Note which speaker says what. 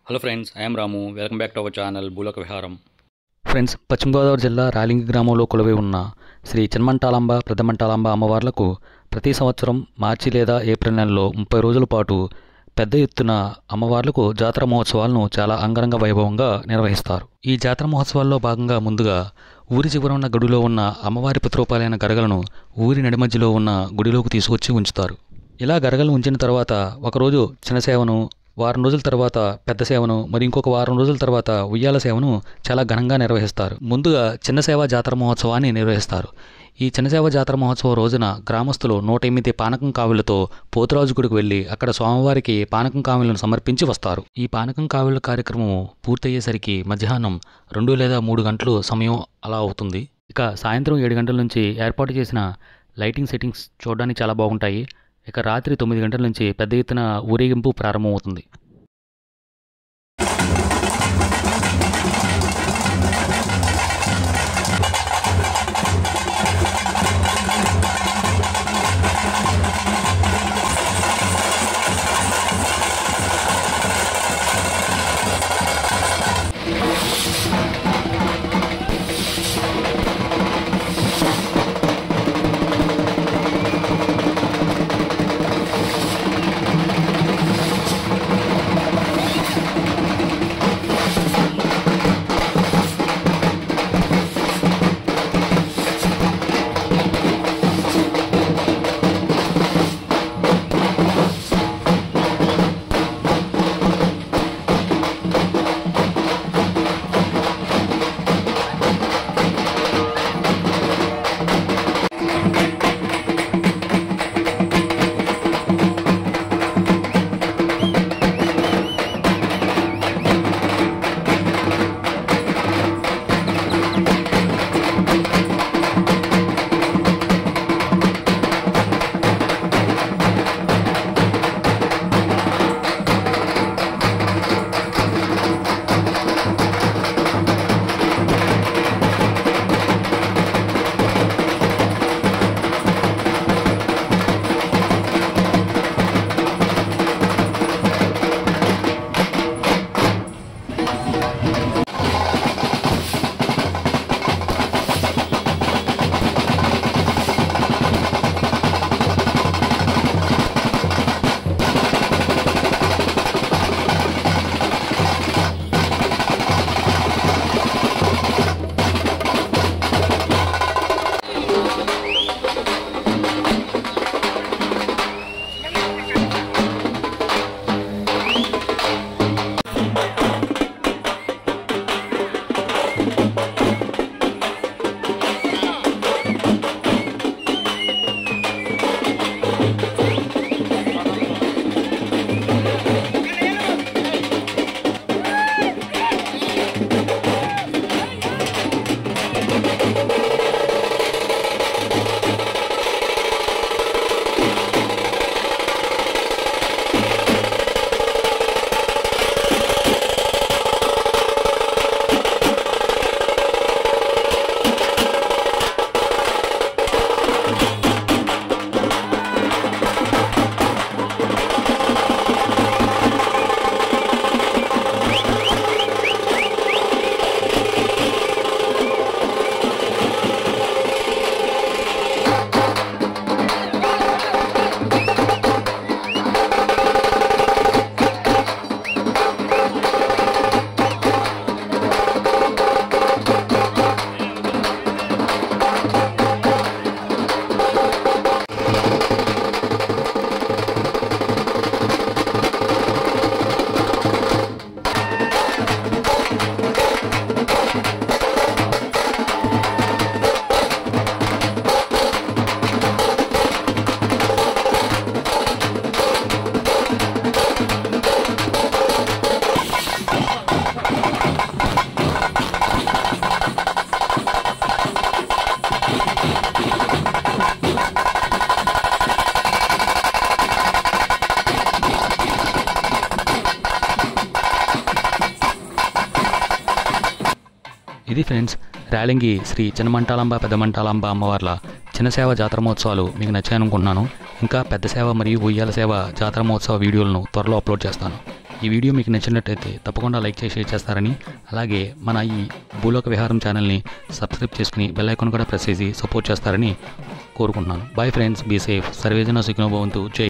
Speaker 1: Hello friends, I'm Ramu. Welcome back to our channel భూలోక విహారం.
Speaker 2: Friends, పశ్చిమ గోదావరి జిల్లా రాలింగి గ్రామంలో కొలువై ఉన్న శ్రీ చిన్మంటాళంబ పెద్దమంటాళంబ అమ్మవార్లకు ప్రతి సంవత్సరం మార్చి లేదా ఏప్రిల్ నెలలో 30 రోజుల పాటు పెద్ద ఎత్తున అమ్మవార్లకు జాతర మహోత్సవాలను చాలా అంగరంగ వైభవంగా నిర్వహిస్తారు. ఈ జాతర మహోత్సవాల్లో భాగంగా ముందుగా ఊరి చివర ఉన్న గుడిలో ఉన్న అమ్మవారి ప్రతిరూపాలైన గరగలను ఊరి నడిమధ్యలో ఉన్న గుడిలోకి తీసుకొచ్చి ఉంచుతారు. ఇలా గరగలను ఉంచిన తర్వాత ఒకరోజు చిన్న సేవను, వారం రోజుల తర్వాత పెద్ద సేవను, మరి ఇంకొక వారం రోజుల తర్వాత ఉయ్యాల సేవను చాలా ఘనంగా నిర్వహిస్తారు. ముందుగా చిన్న సేవ జాతర మహోత్సవాన్ని నిర్వహిస్తారు. ఈ చిన్న సేవ జాతర మహోత్సవం రోజున గ్రామస్తులు 108 పానకం కావిళ్లతో పోతురాజు గుడికి వెళ్లి అక్కడ స్వామివారికి పానకం కావిళ్లను సమర్పించి వస్తారు. ఈ పానకం కావిళ్ల కార్యక్రమం పూర్తయ్యేసరికి మధ్యాహ్నం 2 లేదా 3 గంటలు సమయం అలా అవుతుంది. ఇక సాయంత్రం 7 గంటల నుంచి ఏర్పాటు చేసిన లైటింగ్ సెట్టింగ్స్ చూడడానికి చాలా బాగుంటాయి. ఇక రాత్రి 9 గంటల నుంచి పెద్ద ఎత్తున ఊరేగింపు ప్రారంభమవుతుంది. ఇది ఫ్రెండ్స్, రాలింగి శ్రీ చిన్నమంటాళంబ పెద్దమంటాళంబ అమ్మవార్ల చిన్న సేవ జాతర మహోత్సవాలు మీకు నచ్చాయనుకుంటున్నాను. ఇంకా పెద్ద సేవ మరియు ఉయ్యాల సేవ జాతర మహోత్సవ వీడియోలను త్వరలో అప్లోడ్ చేస్తాను. ఈ వీడియో మీకు నచ్చినట్టయితే తప్పకుండా లైక్ చేసి షేర్ చేస్తారని, అలాగే మన ఈ భూలోక విహారం ఛానల్ని సబ్స్క్రైబ్ చేసుకుని బెల్ ఐకాన్ కూడా ప్రెస్ చేసి సపోర్ట్ చేస్తారని కోరుకుంటున్నాను. బాయ్ ఫ్రెండ్స్, బీ సేఫ్, సర్వేజన సుఖినో భవంతు. జై